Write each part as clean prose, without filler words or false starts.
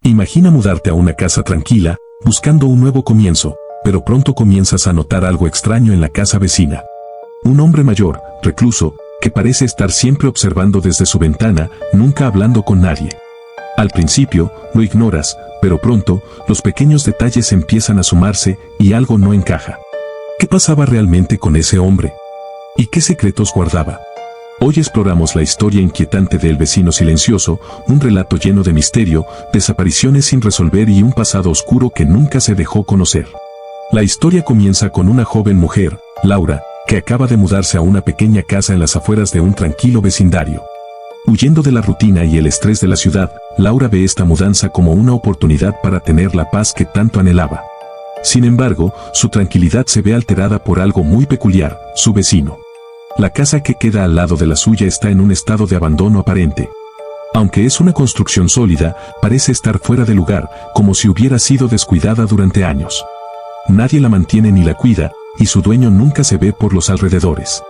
Imagina mudarte a una casa tranquila, buscando un nuevo comienzo, pero pronto comienzas a notar algo extraño en la casa vecina. Un hombre mayor, recluso, que parece estar siempre observando desde su ventana, nunca hablando con nadie. Al principio, lo ignoras, pero pronto, los pequeños detalles empiezan a sumarse y algo no encaja. ¿Qué pasaba realmente con ese hombre? ¿Y qué secretos guardaba? Hoy exploramos la historia inquietante de El vecino silencioso, un relato lleno de misterio, desapariciones sin resolver y un pasado oscuro que nunca se dejó conocer. La historia comienza con una joven mujer, Laura, que acaba de mudarse a una pequeña casa en las afueras de un tranquilo vecindario. Huyendo de la rutina y el estrés de la ciudad, Laura ve esta mudanza como una oportunidad para tener la paz que tanto anhelaba. Sin embargo, su tranquilidad se ve alterada por algo muy peculiar, su vecino. La casa que queda al lado de la suya está en un estado de abandono aparente. Aunque es una construcción sólida, parece estar fuera de lugar, como si hubiera sido descuidada durante años. Nadie la mantiene ni la cuida, y su dueño nunca se ve por los alrededores.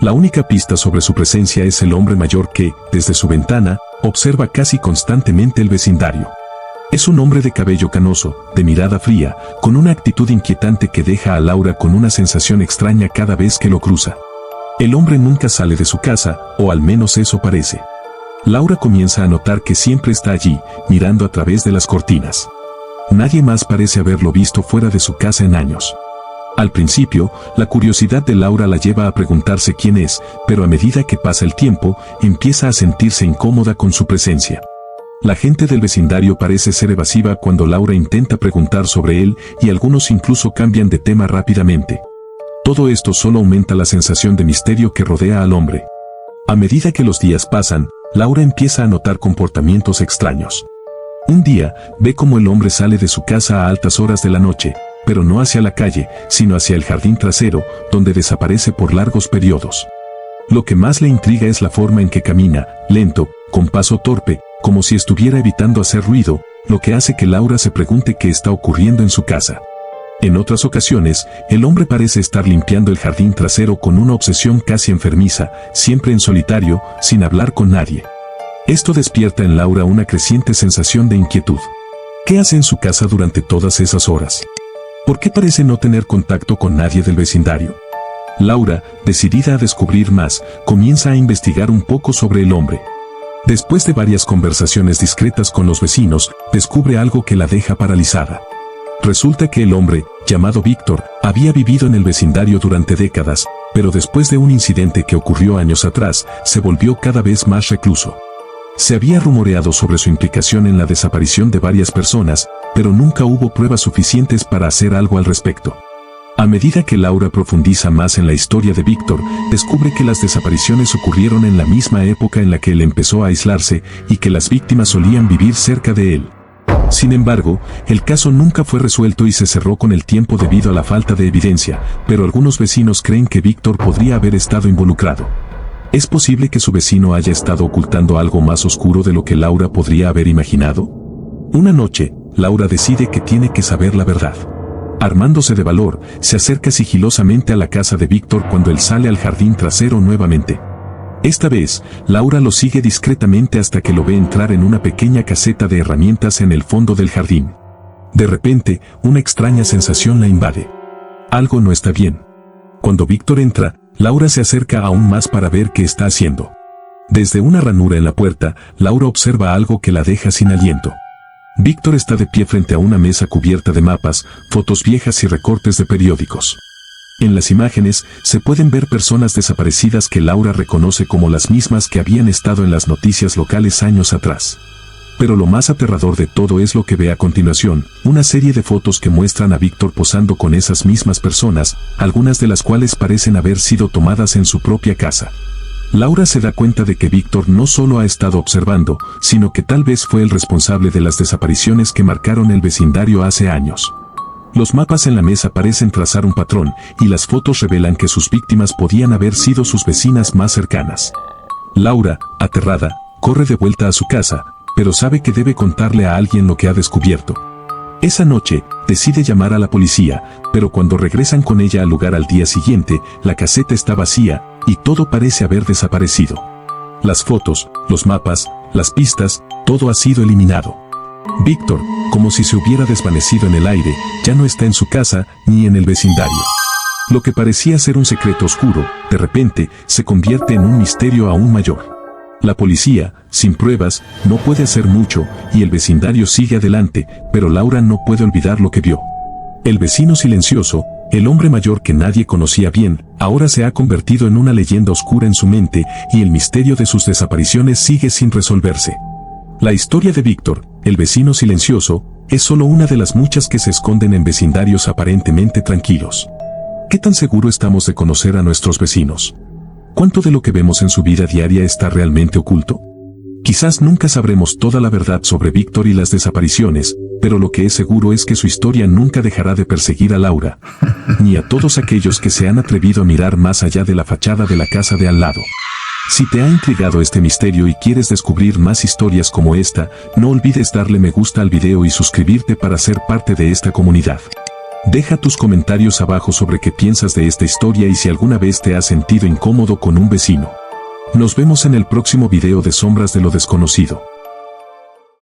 La única pista sobre su presencia es el hombre mayor que, desde su ventana, observa casi constantemente el vecindario. Es un hombre de cabello canoso, de mirada fría, con una actitud inquietante que deja a Laura con una sensación extraña cada vez que lo cruza. El hombre nunca sale de su casa, o al menos eso parece. Laura comienza a notar que siempre está allí, mirando a través de las cortinas. Nadie más parece haberlo visto fuera de su casa en años. Al principio, la curiosidad de Laura la lleva a preguntarse quién es, pero a medida que pasa el tiempo, empieza a sentirse incómoda con su presencia. La gente del vecindario parece ser evasiva cuando Laura intenta preguntar sobre él y algunos incluso cambian de tema rápidamente. Todo esto solo aumenta la sensación de misterio que rodea al hombre. A medida que los días pasan, Laura empieza a notar comportamientos extraños. Un día, ve cómo el hombre sale de su casa a altas horas de la noche, pero no hacia la calle, sino hacia el jardín trasero, donde desaparece por largos periodos. Lo que más le intriga es la forma en que camina, lento, con paso torpe, como si estuviera evitando hacer ruido, lo que hace que Laura se pregunte qué está ocurriendo en su casa. En otras ocasiones, el hombre parece estar limpiando el jardín trasero con una obsesión casi enfermiza, siempre en solitario, sin hablar con nadie. Esto despierta en Laura una creciente sensación de inquietud. ¿Qué hace en su casa durante todas esas horas? ¿Por qué parece no tener contacto con nadie del vecindario? Laura, decidida a descubrir más, comienza a investigar un poco sobre el hombre. Después de varias conversaciones discretas con los vecinos, descubre algo que la deja paralizada. Resulta que el hombre, llamado Víctor, había vivido en el vecindario durante décadas, pero después de un incidente que ocurrió años atrás, se volvió cada vez más recluso. Se había rumoreado sobre su implicación en la desaparición de varias personas, pero nunca hubo pruebas suficientes para hacer algo al respecto. A medida que Laura profundiza más en la historia de Víctor, descubre que las desapariciones ocurrieron en la misma época en la que él empezó a aislarse y que las víctimas solían vivir cerca de él. Sin embargo, el caso nunca fue resuelto y se cerró con el tiempo debido a la falta de evidencia, pero algunos vecinos creen que Víctor podría haber estado involucrado. ¿Es posible que su vecino haya estado ocultando algo más oscuro de lo que Laura podría haber imaginado? Una noche, Laura decide que tiene que saber la verdad. Armándose de valor, se acerca sigilosamente a la casa de Víctor cuando él sale al jardín trasero nuevamente. Esta vez, Laura lo sigue discretamente hasta que lo ve entrar en una pequeña caseta de herramientas en el fondo del jardín. De repente, una extraña sensación la invade. Algo no está bien. Cuando Víctor entra, Laura se acerca aún más para ver qué está haciendo. Desde una ranura en la puerta, Laura observa algo que la deja sin aliento. Víctor está de pie frente a una mesa cubierta de mapas, fotos viejas y recortes de periódicos. En las imágenes, se pueden ver personas desaparecidas que Laura reconoce como las mismas que habían estado en las noticias locales años atrás. Pero lo más aterrador de todo es lo que ve a continuación, una serie de fotos que muestran a Víctor posando con esas mismas personas, algunas de las cuales parecen haber sido tomadas en su propia casa. Laura se da cuenta de que Víctor no solo ha estado observando, sino que tal vez fue el responsable de las desapariciones que marcaron el vecindario hace años. Los mapas en la mesa parecen trazar un patrón, y las fotos revelan que sus víctimas podían haber sido sus vecinas más cercanas. Laura, aterrada, corre de vuelta a su casa, pero sabe que debe contarle a alguien lo que ha descubierto. Esa noche, decide llamar a la policía, pero cuando regresan con ella al lugar al día siguiente, la caseta está vacía, y todo parece haber desaparecido. Las fotos, los mapas, las pistas, todo ha sido eliminado. Víctor, como si se hubiera desvanecido en el aire, ya no está en su casa ni en el vecindario. Lo que parecía ser un secreto oscuro, de repente, se convierte en un misterio aún mayor. La policía, sin pruebas, no puede hacer mucho, y el vecindario sigue adelante, pero Laura no puede olvidar lo que vio. El vecino silencioso, el hombre mayor que nadie conocía bien, ahora se ha convertido en una leyenda oscura en su mente, y el misterio de sus desapariciones sigue sin resolverse. La historia de Víctor, el vecino silencioso, es solo una de las muchas que se esconden en vecindarios aparentemente tranquilos. ¿Qué tan seguro estamos de conocer a nuestros vecinos? ¿Cuánto de lo que vemos en su vida diaria está realmente oculto? Quizás nunca sabremos toda la verdad sobre Víctor y las desapariciones, pero lo que es seguro es que su historia nunca dejará de perseguir a Laura, ni a todos aquellos que se han atrevido a mirar más allá de la fachada de la casa de al lado. Si te ha intrigado este misterio y quieres descubrir más historias como esta, no olvides darle me gusta al video y suscribirte para ser parte de esta comunidad. Deja tus comentarios abajo sobre qué piensas de esta historia y si alguna vez te has sentido incómodo con un vecino. Nos vemos en el próximo video de Sombras de lo Desconocido.